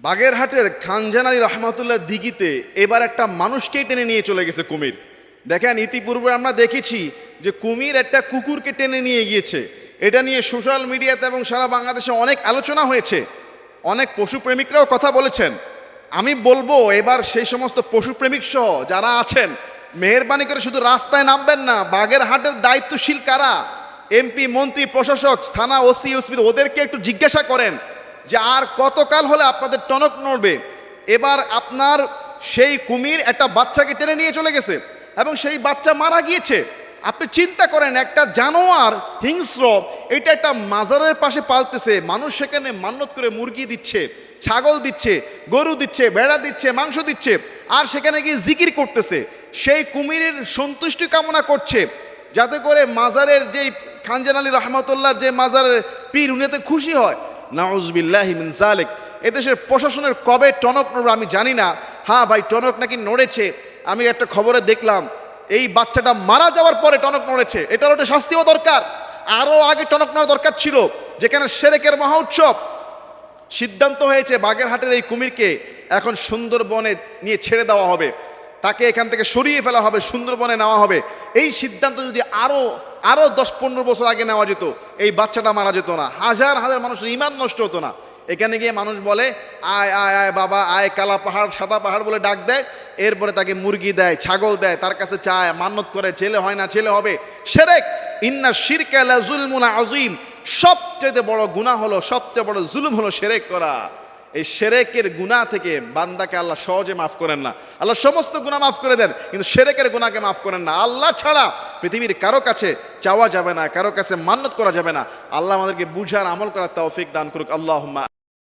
বাগেরহাটের খানজান আলী রহমতুল্লাহ দিঘিতে এবার একটা মানুষকেই টেনে নিয়ে চলে গেছে কুমির। দেখেন, ইতিপূর্বে আমরা দেখেছি যে কুমির একটা কুকুরকে টেনে নিয়ে গিয়েছে। এটা নিয়ে সোশ্যাল মিডিয়াতে এবং সারা বাংলাদেশে অনেক আলোচনা হয়েছে, অনেক পশুপ্রেমিকরাও কথা বলেছেন। আমি বলবো এবার সেই সমস্ত পশুপ্রেমিক সহ যারা আছেন, মেহেরবানি করে শুধু রাস্তায় নামবেন না। বাগেরহাটের দায়িত্বশীল কারা, এমপি, মন্ত্রী, প্রশাসক, থানা ওসি, ওসপি, ওদেরকে একটু জিজ্ঞাসা করেন যে আর কতকাল হলে আপনাদের টনক নড়বে। এবার আপনার সেই কুমির একটা বাচ্চাকে টেনে নিয়ে চলে গেছে এবং সেই বাচ্চা মারা গিয়েছে। আপনি চিন্তা করেন, একটা জানোয়ার, হিংস্র, এটা একটা মাজারের পাশে পালতেছে, মানুষ সেখানে মান্যত করে মুরগি দিচ্ছে, ছাগল দিচ্ছে, গরু দিচ্ছে, ভেড়া দিচ্ছে, মাংস দিচ্ছে, আর সেখানে গিয়ে জিকির করতেছে। সেই কুমিরের সন্তুষ্টি কামনা করছে যাতে করে মাজারের যেই খানজান আলী রহমতুল্লাহর যে মাজারের পীর, উনিতে খুশি হয়। নাউজুবিল্লাহি মিন যালিক। এদেশের প্রশাসনের কবে টনক নড়বে আমি জানি না। হ্যাঁ ভাই, টনক নাকি নড়েছে। আমি একটা খবরে দেখলাম এই বাচ্চাটা মারা যাওয়ার পরে টনক নড়েছে। এটার ওটা শাস্তিও দরকার, আরও আগে টনক নড়া দরকার ছিল। যেখানে শিরকের মহা উৎসব, সিদ্ধান্ত হয়েছে বাগেরহাটের এই কুমিরকে এখন সুন্দরবনে নিয়ে ছেড়ে দেওয়া হবে, তাকে এখান থেকে সরিয়ে ফেলা হবে, সুন্দরবনে নেওয়া হবে। এই সিদ্ধান্ত যদি আরো 10-15 বছর আগে নেওয়া যেত, এই বাচ্চাটা মারা যেত না, হাজার হাজার মানুষের ঈমান নষ্ট হতো না। এখানে গিয়ে মানুষ বলে আয় আয় আয় বাবা আয়, কালা পাহাড় সাদা পাহাড় বলে ডাক দেয়, এরপরে তাকে মুরগি দেয়, ছাগল দেয়, তার কাছে চায়, মান্যত করে, ছেলে হয় না ছেলে হবে। শিরক, ইন্না শিরকা লা যুলমুন আযীম। সবচেয়ে বড় গুনাহ হলো, সবচেয়ে বড় জুলুম হলো শিরক করা। এই শিরকের গুনাহ থেকে বান্দাকে আল্লাহ সহজে মাফ করেন না। আল্লাহ সমস্ত গুনাহ মাফ করে দেন, কিন্তু শিরকের গুনাহকে মাফ করেন না। আল্লাহ ছাড়া পৃথিবীর কারো কাছে চাওয়া যাবে না, কারো কাছে মান্যত করা যাবে না। আল্লাহ আমাদেরকে বুঝার, আমল করার তৌফিক দান করুক। আল্লাহুম্মা